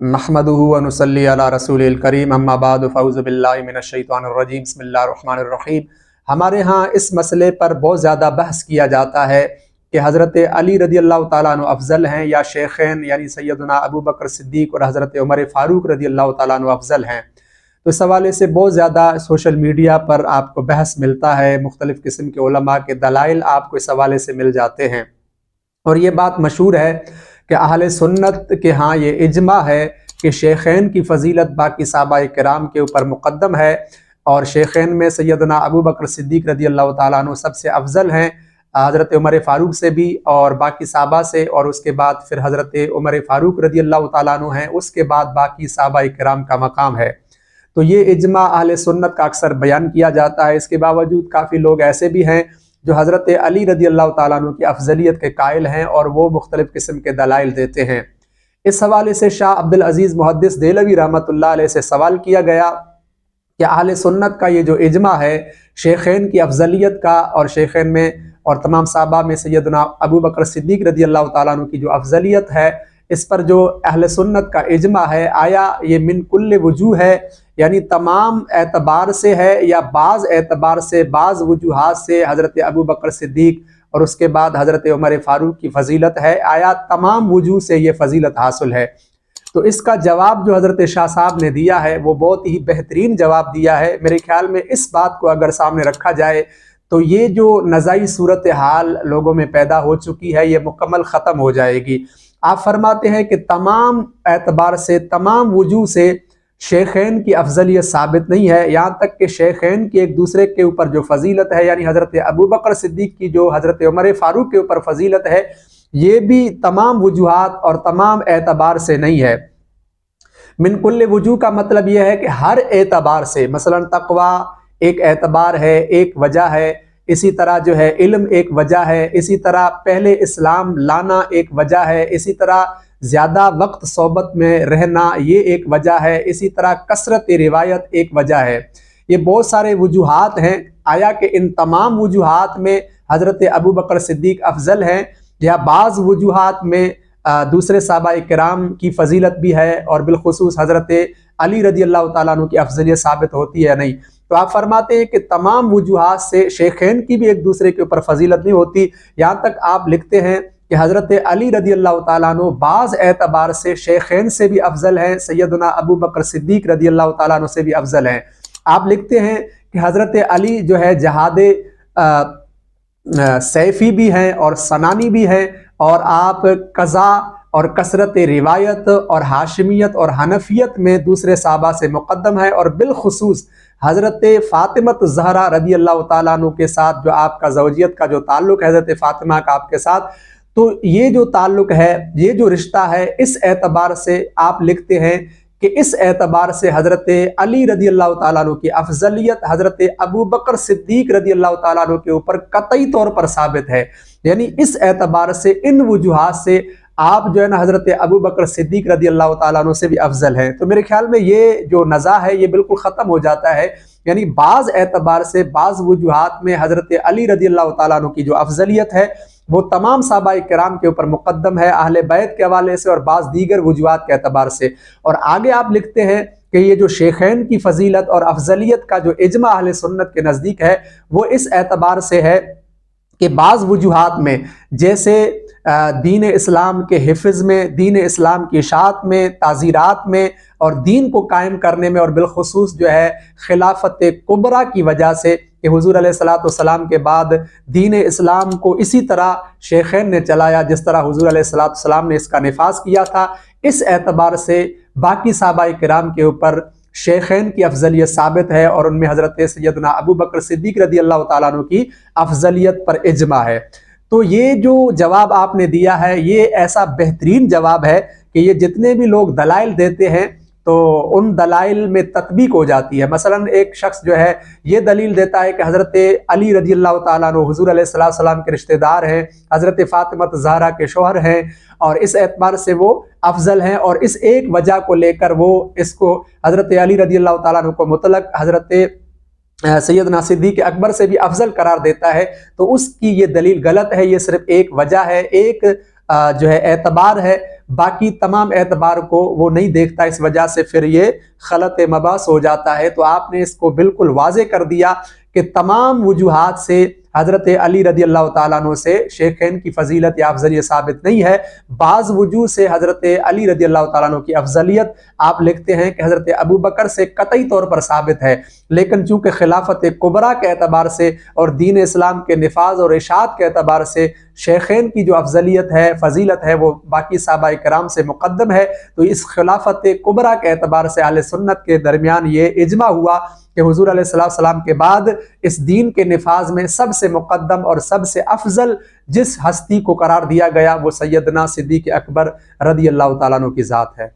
नहमदुहु व नुसल्ली अला रसूलिल करीम अम्मा बाद फ़अऊज़ु बिल्लाहि मिनश्शैतानिर रजीम बिस्मिल्लाहिर रहमानिर रहीम। हमारे यहाँ इस मसले पर बहुत ज़्यादा बहस किया जाता है कि हज़रत अली रज़ी अल्लाह ताला अन्हु अफ़ज़ल हैं या शेखैन यानी सैयदना अबू बकर सिद्दीक़ और हज़रत उमर फ़ारूक रज़ी अल्लाह ताला अन्हु अफ़ज़ल हैं। तो इस हवाले से बहुत ज़्यादा सोशल मीडिया पर आपको बहस मिलता है, मुख्तलिफ़ किस्म के उलमा के दलाइल आपको इस हवाले से मिल जाते हैं। और ये बात मशहूर है कि अहले सुन्नत के हाँ ये इजमा है कि शेखैन की फ़जीलत बाकी सहाबा किराम के ऊपर मुक़द्दम है, और शेखैन में सैयदना अबू बकर सिद्दीक़ रज़ी अल्लाह ताला अन्हु सबसे अफजल हैं, हज़रत उमर फ़ारूक से भी और बाकी सहाबा से, और उसके बाद फिर हज़रत उमर फ़ारूक रज़ी अल्लाह ताला अन्हु हैं, उसके बाद बाकी सहाबा किराम का मकाम है। तो ये इजमा अहले सुन्नत का अक्सर बयान किया जाता है। इसके बावजूद काफ़ी लोग ऐसे भी हैं जो हज़रत अली रज़ी अल्लाह ताला अन्हु की अफजलियत के कायल हैं और वो मुख्तलिफ़ किस्म के दलाइल देते हैं। इस हवाले से शाह अब्दुल अज़ीज़ मुहद्दिस देहलवी रहमतुल्लाह अलैह से सवाल किया गया कि अहले सुन्नत का ये जो इजमा है शेखैन की अफजलियत का, और शेखैन में और तमाम सहाबा में सैयदना अबू बकर सिद्दीक़ रज़ी अल्लाह ताला अन्हु की जो अफजलियत है, इस पर जो अहले सुन्नत का इजमा है, आया ये मिन कुल्ल वजूह है, यानी तमाम एतबार से है, या बाज़ एतबार से, बाज़ वजूहात से हज़रत अबू बकर सिद्दीक़ और उसके बाद हज़रत उमर फ़ारूक की फ़जीलत है, आया तमाम वजूह से ये फ़जीलत हासिल है। तो इसका जवाब जो हज़रत शाह साहब ने दिया है वो बहुत ही बेहतरीन जवाब दिया है। मेरे ख्याल में इस बात को अगर सामने रखा जाए तो ये जो नज़ाई सूरत हाल लोगों में पैदा हो चुकी है ये मुकम्मल ख़त्म हो जाएगी। आप फरमाते हैं कि तमाम एतबार से, तमाम वजूह से शेखैन की अफजलियत साबित नहीं है, यहाँ तक कि शेखैन की एक दूसरे के ऊपर जो फजीलत है, यानी हज़रत अबू बकर सिद्दीक़ की जो हज़रत उमर फ़ारूक के ऊपर फजीलत है, ये भी तमाम वजूहात और तमाम एतबार से नहीं है। मिन कुल्ल वजूह का मतलब यह है कि हर एतबार से, मसलन तक़वा एक एतबार है, एक वजह है, इसी तरह जो है इल्म एक वजह है, इसी तरह पहले इस्लाम लाना एक वजह है, इसी तरह ज़्यादा वक्त सोबत में रहना ये एक वजह है, इसी तरह कसरत रिवायत एक वजह है। ये बहुत सारे वजूहात हैं। आया कि इन तमाम वजूहात में हज़रत अबू बकर सिद्दीक़ अफजल हैं, या बाज़ वजूहात में दूसरे सहाबा किराम की फ़जीलत भी है, और बिलखुसूस हज़रत अली रज़ी अल्लाह ताला अन्हु की अफजलियत साबित होती है नहीं। तो आप फरमाते हैं कि तमाम वजूहात से शेखैन की भी एक दूसरे के ऊपर फजीलत नहीं होती। यहाँ तक आप लिखते हैं कि हज़रत अली रज़ी अल्लाह ताला अन्हु बाज़ एतबार से शेखैन से भी अफजल हैं, सैयदना अबू बकर सिद्दीक़ रज़ी अल्लाह ताला अन्हु से भी अफजल हैं। आप लिखते हैं कि हज़रत अली जो है जहाद सैफ़ी भी हैं और सनानी भी हैं, और आप कज़ा और कसरत रिवायत और हाशिमियत और हनफियत में दूसरे सहाबा से मुक़द्दम है, और बिलखुसूस हज़रत फ़ातिमा ज़हरा रज़ी अल्लाह ताला अन्हु के साथ जो आपका ज़ौजियत का जो ताल्लुक़ है हज़रत फ़ातिमा का आपके साथ, तो ये जो ताल्लुक़ है, ये जो रिश्ता है, इस एतबार से आप लिखते हैं कि इस एतबार से हज़रत अली रज़ी अल्लाह ताला अन्हु की अफजलियत हज़रत अबू बकर सिद्दीक़ रज़ी अल्लाह ताला अन्हु के ऊपर कतई तौर पर साबित है। यानी इस एतबार से, इन वजूहात से आप जो है ना हज़रत अबू बकर सिद्दीक़ रज़ी अल्लाह ताला अन्हु से भी अफजल हैं। तो मेरे ख्याल में ये जो नज़ा है ये बिल्कुल ख़त्म हो जाता है। यानी बाज़ एतबार से, बाज़ वजूहात में हज़रत अली रज़ी अल्लाह ताला अन्हु की जो अफजलियत है वो तमाम सहाबा किराम के ऊपर मुक़द्दम है, अहले बैत के हवाले से और बाज़ दीगर वजूहात के एतबार से। और आगे आप लिखते हैं कि ये जो शेखैन की फ़जीलत और अफजलियत का जो इजमा अहले सुन्नत के नज़दीक है वो इस एतबार से है कि बाज़ वजूहात में, जैसे दीन इस्लाम के हिफ़्ज़ में, दीन इस्लाम की इशाअत में, ताज़ीरात में और दीन को कायम करने में, और बिलखुसूस जो है खिलाफत कुबरा की वजह से कि हुज़ूर अलैहिस्सलातु वस्सलाम के बाद दीन इस्लाम को इसी तरह शेखैन ने चलाया जिस तरह हुज़ूर अलैहिस्सलातु वस्सलाम ने इसका निफाज किया था। इस एतबार से बाकी सहाबा किराम के ऊपर शेखैन की अफजलियत साबित है, और उनमें हज़रत सैयदना अबू बकर सिद्दीक़ रज़ी अल्लाह ताला अन्हु की अफजलियत पर इजमा है। तो ये जो जवाब आपने दिया है ये ऐसा बेहतरीन जवाब है कि ये जितने भी लोग दलाइल देते हैं तो उन दलाइल में तत्बीक हो जाती है। मसलन एक शख्स जो है ये दलील देता है कि हज़रत अली रज़ी अल्लाह ताला अन्हु हुज़ूर अलैहिस्सलाम के रिश्तेदार हैं, हज़रत फ़ातिमा ज़हरा के शौहर हैं, और इस एतबार से वो अफजल हैं, और इस एक वजह को लेकर वो इसको हज़रत अली रज़ी अल्लाह ताला अन्हु को मुतलक हज़रत सैयदना सिद्दीक़ अकबर से भी अफजल करार देता है। तो उसकी ये दलील गलत है। ये सिर्फ एक वजह है, एक जो है एतबार है, باقی تمام اعتبار کو وہ نہیں دیکھتا، اس وجہ سے پھر یہ غلط مباحث ہو جاتا ہے۔ تو آپ نے اس کو بالکل واضح کر دیا کہ تمام وجوہات سے حضرت علی رضی اللہ تعالیٰ عنہ سے شیخین کی فضیلت یا افضلیت ثابت نہیں ہے۔ بعض وجوہ سے حضرت علی رضی اللہ تعالیٰ عنہ کی افضلیت آپ لکھتے ہیں کہ حضرت ابو بکر سے قطعی طور پر ثابت ہے، لیکن چونکہ خلافت کبریٰ کے اعتبار سے اور دین اسلام کے نفاذ اور اشاعت کے اعتبار سے شیخین کی جو افضلیت ہے، فضیلت ہے، وہ باقی صحابہ کرام سے مقدم ہے، تو اس خلافت کبریٰ کے اعتبار سے اہل سنت کے درمیان یہ اجماع ہوا کہ حضور علیہ السلام کے بعد اس دین کے نفاذ میں سب سے مقدم اور سب سے افضل جس ہستی کو قرار دیا گیا وہ سیدنا صدیق اکبر رضی اللہ تعالیٰ عنہ کی ذات ہے۔